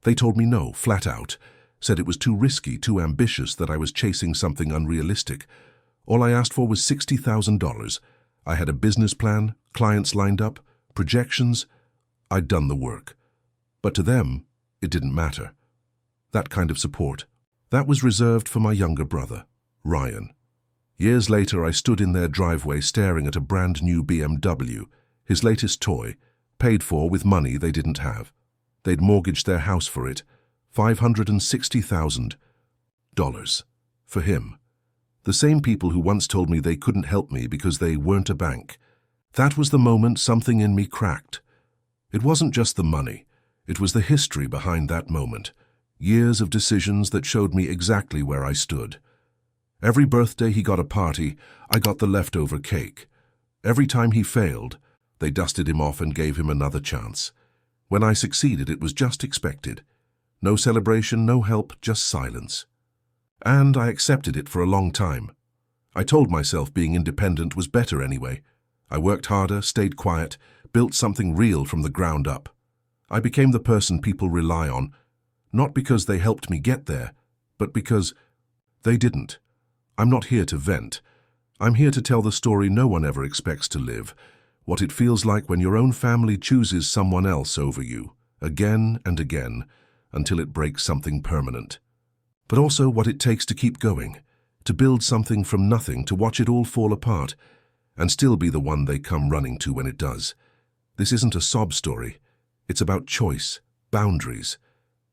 They told me no, flat out, said it was too risky, too ambitious, that I was chasing something unrealistic. All I asked for was $60,000. I had a business plan, clients lined up, projections. I'd done the work. But to them, it didn't matter. That kind of support, that was reserved for my younger brother, Ryan. Years later, I stood in their driveway staring at a brand new BMW, his latest toy, paid for with money they didn't have. They'd mortgaged their house for it, $560,000. For him. The same people who once told me they couldn't help me because they weren't a bank. That was the moment something in me cracked. It wasn't just the money. It was the history behind that moment. Years of decisions that showed me exactly where I stood. Every birthday he got a party, I got the leftover cake. Every time he failed, they dusted him off and gave him another chance. When I succeeded, it was just expected. No celebration, no help, just silence. And I accepted it for a long time. I told myself being independent was better anyway. I worked harder, stayed quiet, built something real from the ground up. I became the person people rely on, not because they helped me get there, but because they didn't. I'm not here to vent. I'm here to tell the story no one ever expects to live, what it feels like when your own family chooses someone else over you, again and again, until it breaks something permanent. But also what it takes to keep going, to build something from nothing, to watch it all fall apart, and still be the one they come running to when it does. This isn't a sob story. It's about choice, boundaries,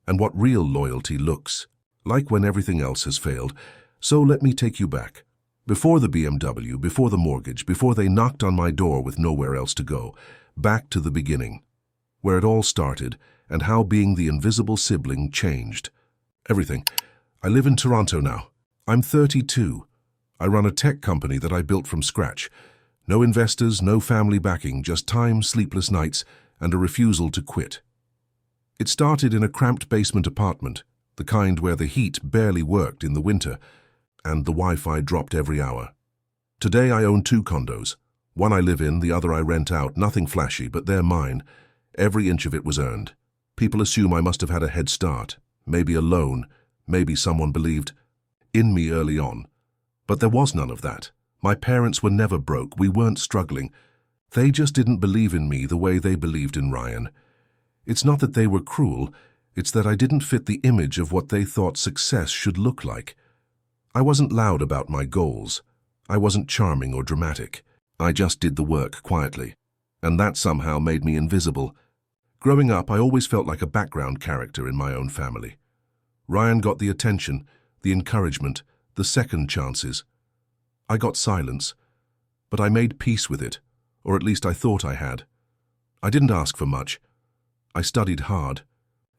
and what real loyalty looks like when everything else has failed. So let me take you back. Before the BMW, before the mortgage, before they knocked on my door with nowhere else to go, back to the beginning, where it all started and how being the invisible sibling changed. Everything. I live in Toronto now. I'm 32. I run a tech company that I built from scratch. No investors, no family backing, just time, sleepless nights, and a refusal to quit. It started in a cramped basement apartment, the kind where the heat barely worked in the winter, and the Wi-Fi dropped every hour. Today I own 2 condos. One I live in, the other I rent out, nothing flashy, but they're mine. Every inch of it was earned. People assume I must have had a head start, maybe a loan, maybe someone believed in me early on. But there was none of that. My parents were never broke, we weren't struggling. They just didn't believe in me the way they believed in Ryan. It's not that they were cruel, it's that I didn't fit the image of what they thought success should look like. I wasn't loud about my goals. I wasn't charming or dramatic. I just did the work quietly. And that somehow made me invisible. Growing up, I always felt like a background character in my own family. Ryan got the attention, the encouragement, the second chances. I got silence, but I made peace with it, or at least I thought I had. I didn't ask for much. I studied hard,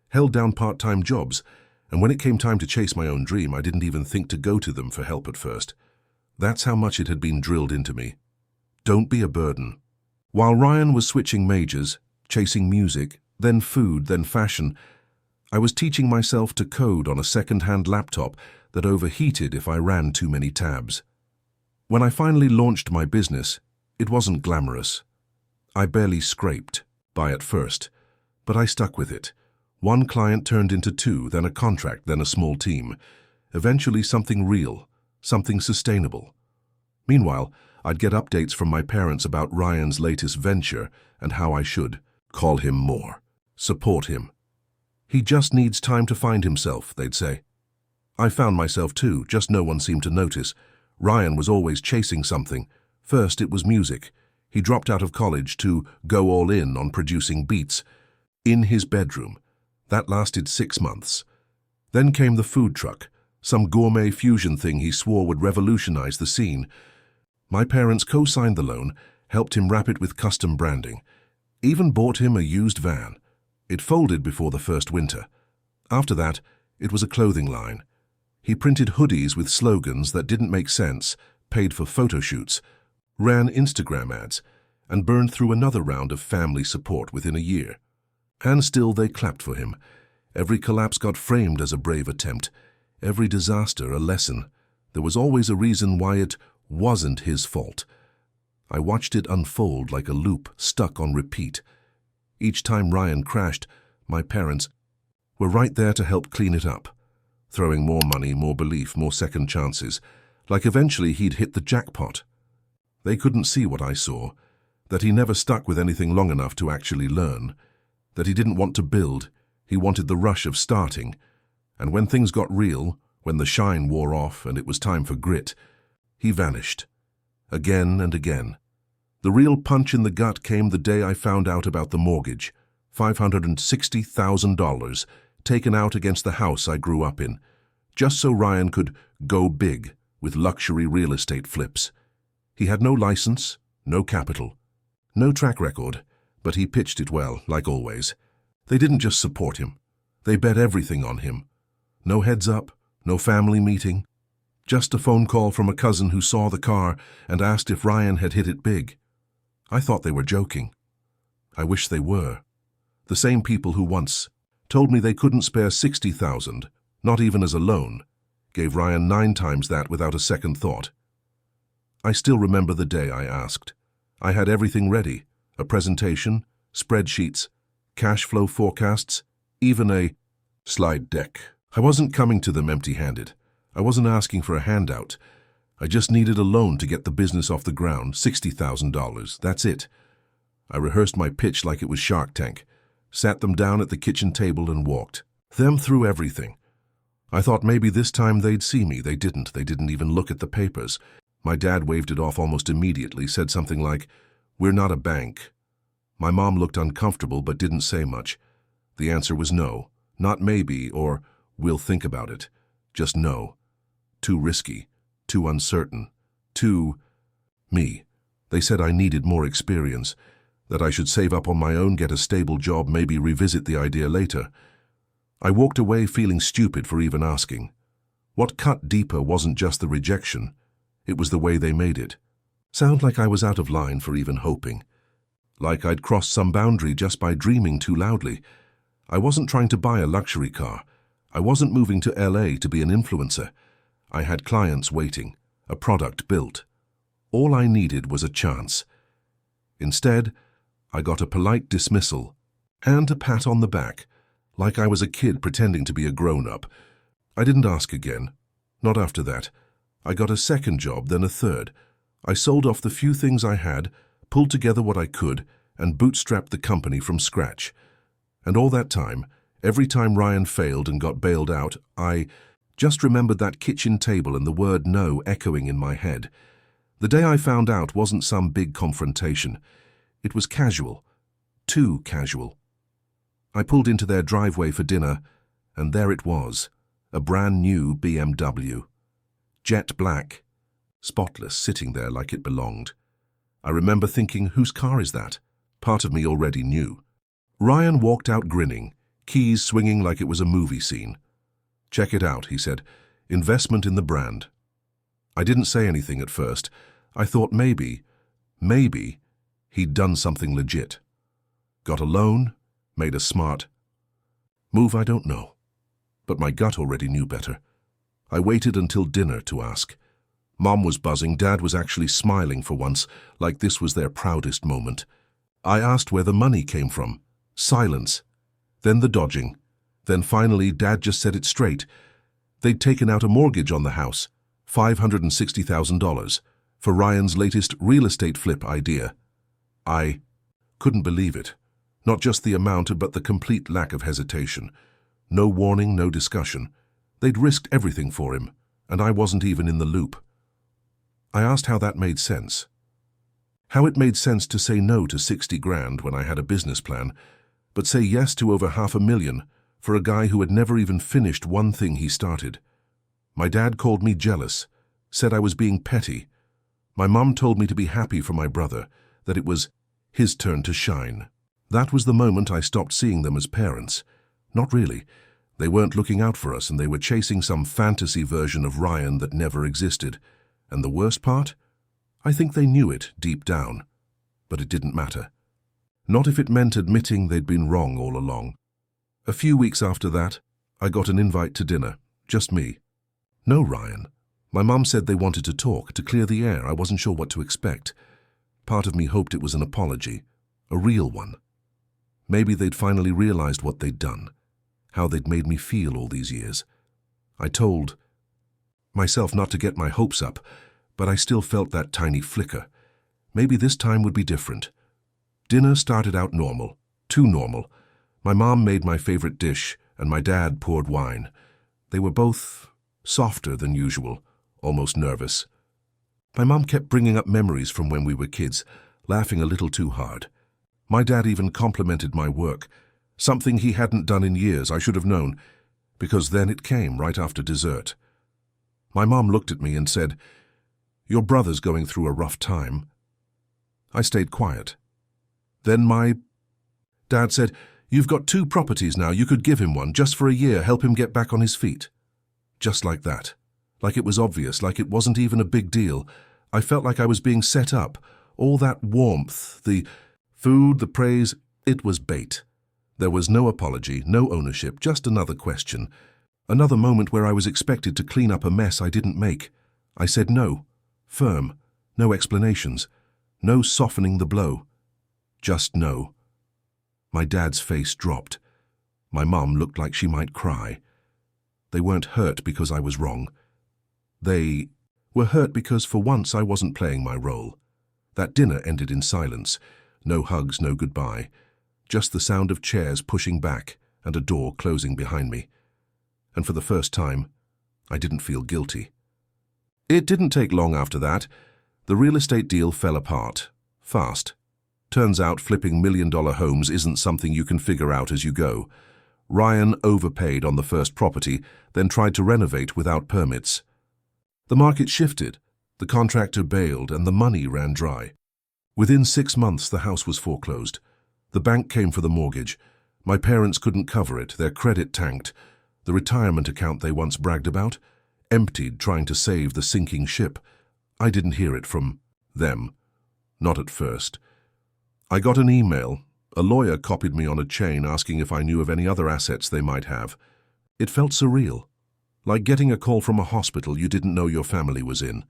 held down part-time jobs, and when it came time to chase my own dream, I didn't even think to go to them for help at first. That's how much it had been drilled into me. Don't be a burden. While Ryan was switching majors, chasing music, then food, then fashion, I was teaching myself to code on a second-hand laptop that overheated if I ran too many tabs. When I finally launched my business, it wasn't glamorous. I barely scraped by at first, but I stuck with it. One client turned into 2, then a contract, then a small team. Eventually something real, something sustainable. Meanwhile, I'd get updates from my parents about Ryan's latest venture and how I should call him more, support him. He just needs time to find himself, they'd say. I found myself too, just no one seemed to notice. Ryan was always chasing something. First it was music. He dropped out of college to go all in on producing beats in his bedroom. That lasted 6 months. Then came the food truck, some gourmet fusion thing he swore would revolutionize the scene. My parents co-signed the loan, helped him wrap it with custom branding, even bought him a used van. It folded before the first winter. After that, it was a clothing line. He printed hoodies with slogans that didn't make sense, paid for photo shoots, ran Instagram ads, and burned through another round of family support within a year. And still they clapped for him. Every collapse got framed as a brave attempt, every disaster a lesson. There was always a reason why it wasn't his fault. I watched it unfold like a loop stuck on repeat. Each time Ryan crashed, my parents were right there to help clean it up, throwing more money, more belief, more second chances, like eventually he'd hit the jackpot. They couldn't see what I saw, that he never stuck with anything long enough to actually learn, that he didn't want to build, he wanted the rush of starting, and when things got real, when the shine wore off and it was time for grit, he vanished. Again and again. The real punch in the gut came the day I found out about the mortgage, $560,000 taken out against the house I grew up in, just so Ryan could go big with luxury real estate flips. He had no license, no capital, no track record, but he pitched it well, like always. They didn't just support him. They bet everything on him. No heads up, no family meeting. Just a phone call from a cousin who saw the car and asked if Ryan had hit it big. I thought they were joking. I wish they were. The same people who once told me they couldn't spare $60,000, not even as a loan, gave Ryan 9 times that without a second thought. I still remember the day I asked. I had everything ready, a presentation, spreadsheets, cash flow forecasts, even a slide deck. I wasn't coming to them empty-handed. I wasn't asking for a handout. I just needed a loan to get the business off the ground, $60,000, that's it. I rehearsed my pitch like it was Shark Tank, sat them down at the kitchen table and walked them through everything. I thought maybe this time they'd see me. They didn't. They didn't even look at the papers. My dad waved it off almost immediately, said something like, "We're not a bank." My mom looked uncomfortable but didn't say much. The answer was no, not maybe or we'll think about it. Just no. Too risky, too uncertain, too me. They said I needed more experience, that I should save up on my own, get a stable job, maybe revisit the idea later. I walked away feeling stupid for even asking. What cut deeper wasn't just the rejection, it was the way they made it. Sound like I was out of line for even hoping. Like I'd crossed some boundary just by dreaming too loudly. I wasn't trying to buy a luxury car. I wasn't moving to LA to be an influencer. I had clients waiting, a product built. All I needed was a chance. Instead, I got a polite dismissal and a pat on the back, like I was a kid pretending to be a grown-up. I didn't ask again. Not after that. I got a second job, then a third. I sold off the few things I had, pulled together what I could, and bootstrapped the company from scratch. And all that time, every time Ryan failed and got bailed out, I just remembered that kitchen table and the word no echoing in my head. The day I found out wasn't some big confrontation. It was casual. Too casual. I pulled into their driveway for dinner, and there it was, a brand new BMW. Jet black, spotless, sitting there like it belonged. I remember thinking, whose car is that? Part of me already knew. Ryan walked out grinning, keys swinging like it was a movie scene. "Check it out," he said. "Investment in the brand." I didn't say anything at first. I thought maybe he'd done something legit. Got a loan, made a smart move, I don't know. But my gut already knew better. I waited until dinner to ask. Mom was buzzing, Dad was actually smiling for once, like this was their proudest moment. I asked where the money came from. Silence. Then the dodging. Then finally, Dad just said it straight. They'd taken out a mortgage on the house, $560,000, for Ryan's latest real estate flip idea. I couldn't believe it. Not just the amount, but the complete lack of hesitation. No warning, no discussion. They'd risked everything for him, and I wasn't even in the loop. I asked how that made sense. How it made sense to say no to 60 grand when I had a business plan, but say yes to over $500,000 for a guy who had never even finished one thing he started. My dad called me jealous, said I was being petty. My mom told me to be happy for my brother, that it was his turn to shine. That was the moment I stopped seeing them as parents. Not really. They weren't looking out for us, and they were chasing some fantasy version of Ryan that never existed. And the worst part? I think they knew it deep down. But it didn't matter. Not if it meant admitting they'd been wrong all along. A few weeks after that, I got an invite to dinner. Just me. No Ryan. My mom said they wanted to talk, to clear the air. I wasn't sure what to expect. Part of me hoped it was an apology. A real one. Maybe they'd finally realized what they'd done. how they'd made me feel all these years. I told myself not to get my hopes up, but I still felt that tiny flicker. Maybe this time would be different. Dinner started out normal, too normal. My mom made my favorite dish, and my dad poured wine. They were both softer than usual, almost nervous. My mom kept bringing up memories from when we were kids, laughing a little too hard. My dad even complimented my work, something he hadn't done in years. I should have known, because then it came right after dessert. My mom looked at me and said, "Your brother's going through a rough time." I stayed quiet. Then my dad said, "You've got 2 properties now. You could give him one just for a year, help him get back on his feet." Just like that. Like it was obvious, like it wasn't even a big deal. I felt like I was being set up. All that warmth, the food, the praise, it was bait. There was no apology, no ownership, just another question. Another moment where I was expected to clean up a mess I didn't make. I said no, firm, no explanations, no softening the blow. Just no. My dad's face dropped. My mum looked like she might cry. They weren't hurt because I was wrong. They were hurt because for once I wasn't playing my role. That dinner ended in silence. No hugs, no goodbye. Just the sound of chairs pushing back and a door closing behind me. And for the first time, I didn't feel guilty. It didn't take long after that. The real estate deal fell apart. Fast. Turns out flipping million-dollar homes isn't something you can figure out as you go. Ryan overpaid on the first property, then tried to renovate without permits. The market shifted, the contractor bailed, and the money ran dry. Within 6 months, the house was foreclosed. The bank came for the mortgage. My parents couldn't cover it, their credit tanked. The retirement account they once bragged about, emptied trying to save the sinking ship. I didn't hear it from them. Not at first. I got an email. A lawyer copied me on a chain asking if I knew of any other assets they might have. It felt surreal. Like getting a call from a hospital you didn't know your family was in.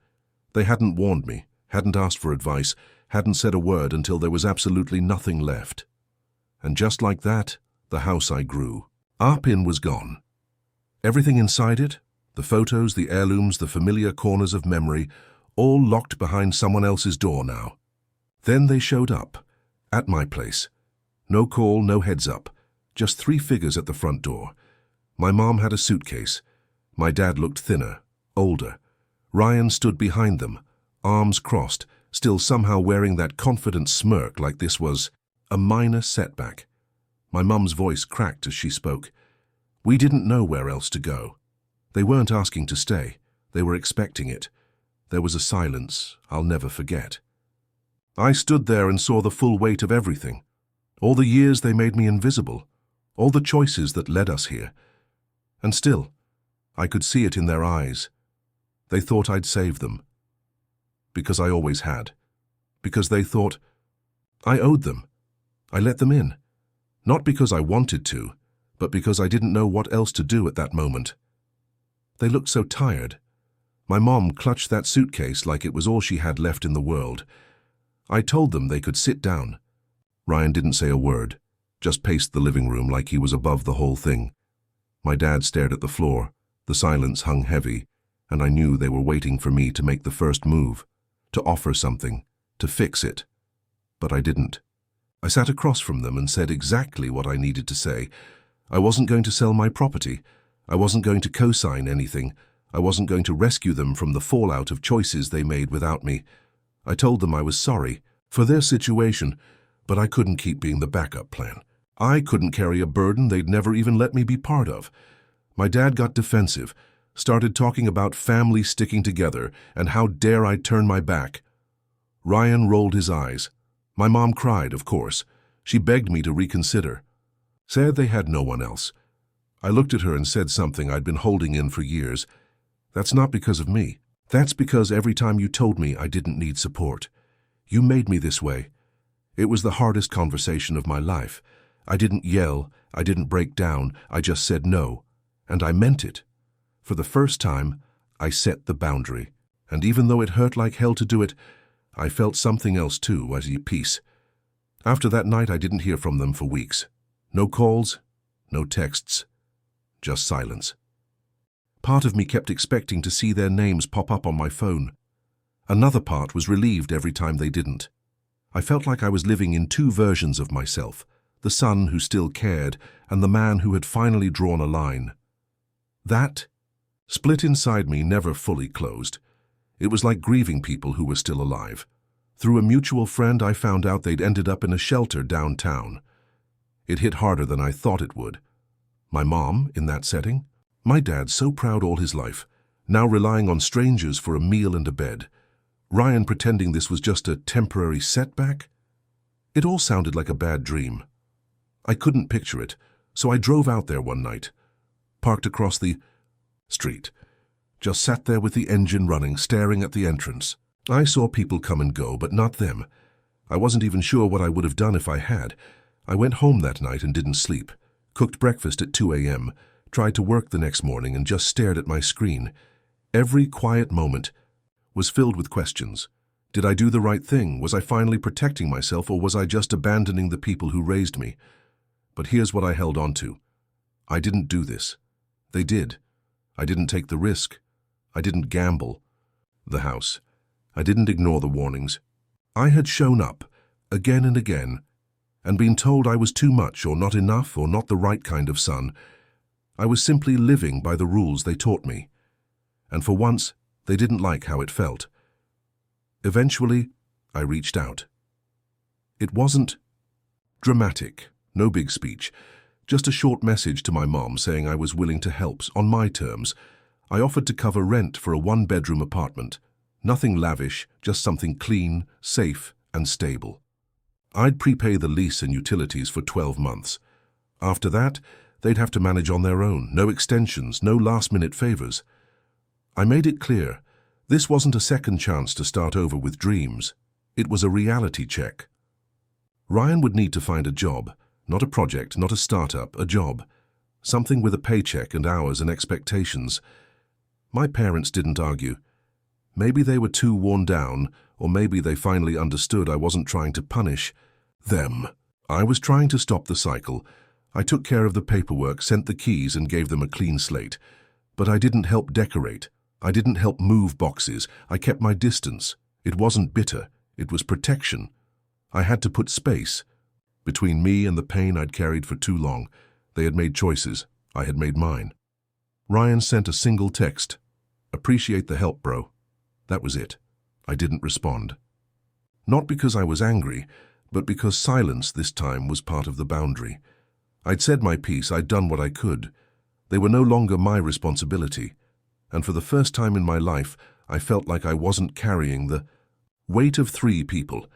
They hadn't warned me, hadn't asked for advice, hadn't said a word until there was absolutely nothing left. And just like that, the house I grew up in was gone. Everything inside it, the photos, the heirlooms, the familiar corners of memory, all locked behind someone else's door now. Then they showed up, at my place. No call, no heads up, just 3 figures at the front door. My mom had a suitcase. My dad looked thinner, older. Ryan stood behind them, arms crossed, still somehow wearing that confident smirk like this was a minor setback. My mum's voice cracked as she spoke. We didn't know where else to go. They weren't asking to stay. They were expecting it. There was a silence I'll never forget. I stood there and saw the full weight of everything. All the years they made me invisible. All the choices that led us here. And still, I could see it in their eyes. They thought I'd save them. Because I always had. Because they thought I owed them. I let them in. Not because I wanted to, but because I didn't know what else to do at that moment. They looked so tired. My mom clutched that suitcase like it was all she had left in the world. I told them they could sit down. Ryan didn't say a word, just paced the living room like he was above the whole thing. My dad stared at the floor. The silence hung heavy, and I knew they were waiting for me to make the first move, to offer something, to fix it. But I didn't. I sat across from them and said exactly what I needed to say. I wasn't going to sell my property. I wasn't going to co-sign anything. I wasn't going to rescue them from the fallout of choices they made without me. I told them I was sorry for their situation, but I couldn't keep being the backup plan. I couldn't carry a burden they'd never even let me be part of. My dad got defensive, started talking about family sticking together and how dare I turn my back. Ryan rolled his eyes. My mom cried, of course. She begged me to reconsider. Said they had no one else. I looked at her and said something I'd been holding in for years. That's not because of me. That's because every time you told me I didn't need support. You made me this way. It was the hardest conversation of my life. I didn't yell, I didn't break down, I just said no. And I meant it. For the first time, I set the boundary. And even though it hurt like hell to do it, I felt something else too, at peace. After that night, I didn't hear from them for weeks. No calls, no texts, just silence. Part of me kept expecting to see their names pop up on my phone. Another part was relieved every time they didn't. I felt like I was living in two versions of myself, the son who still cared and the man who had finally drawn a line. That split inside me never fully closed. It was like grieving people who were still alive. Through a mutual friend, I found out they'd ended up in a shelter downtown. It hit harder than I thought it would. My mom, in that setting. My dad, so proud all his life, now relying on strangers for a meal and a bed. Ryan pretending this was just a temporary setback. It all sounded like a bad dream. I couldn't picture it, so I drove out there one night, parked across the street, just sat there with the engine running, staring at the entrance. I saw people come and go, but not them. I wasn't even sure what I would have done if I had. I went home that night and didn't sleep, cooked breakfast at 2 a.m., tried to work the next morning and just stared at my screen. Every quiet moment was filled with questions. Did I do the right thing? Was I finally protecting myself, or was I just abandoning the people who raised me? But here's what I held on to. I didn't do this. They did. I didn't take the risk. I didn't gamble. The house. I didn't ignore the warnings. I had shown up, again and again, and been told I was too much or not enough or not the right kind of son. I was simply living by the rules they taught me. And for once, they didn't like how it felt. Eventually, I reached out. It wasn't dramatic, no big speech, just a short message to my mom saying I was willing to help on my terms. I offered to cover rent for a one-bedroom apartment. Nothing lavish, just something clean, safe, and stable. I'd prepay the lease and utilities for 12 months. After that, they'd have to manage on their own, no extensions, no last-minute favors. I made it clear, this wasn't a second chance to start over with dreams. It was a reality check. Ryan would need to find a job, not a project, not a startup, a job. Something with a paycheck and hours and expectations. My parents didn't argue. Maybe they were too worn down, or maybe they finally understood I wasn't trying to punish them. I was trying to stop the cycle. I took care of the paperwork, sent the keys, and gave them a clean slate. But I didn't help decorate. I didn't help move boxes. I kept my distance. It wasn't bitter. It was protection. I had to put space between me and the pain I'd carried for too long. They had made choices. I had made mine. Ryan sent a single text. "Appreciate the help, bro." That was it. I didn't respond. Not because I was angry, but because silence this time was part of the boundary. I'd said my piece, I'd done what I could. They were no longer my responsibility. And for the first time in my life, I felt like I wasn't carrying the weight of 3 people.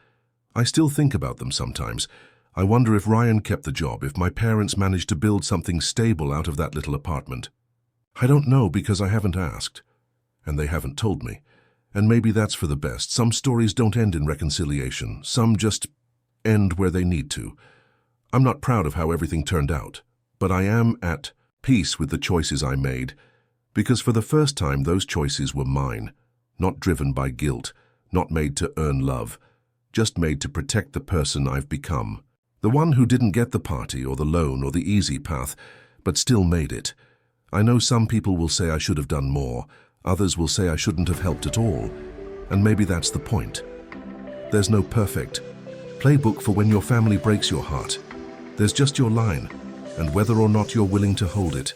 I still think about them sometimes. I wonder if Ryan kept the job, if my parents managed to build something stable out of that little apartment. I don't know because I haven't asked, and they haven't told me. And maybe that's for the best. Some stories don't end in reconciliation. Some just end where they need to. I'm not proud of how everything turned out, but I am at peace with the choices I made, because for the first time those choices were mine, not driven by guilt, not made to earn love, just made to protect the person I've become. The one who didn't get the party or the loan or the easy path, but still made it. I know some people will say I should have done more. Others will say I shouldn't have helped at all. And maybe that's the point. There's no perfect playbook for when your family breaks your heart. There's just your line, and whether or not you're willing to hold it.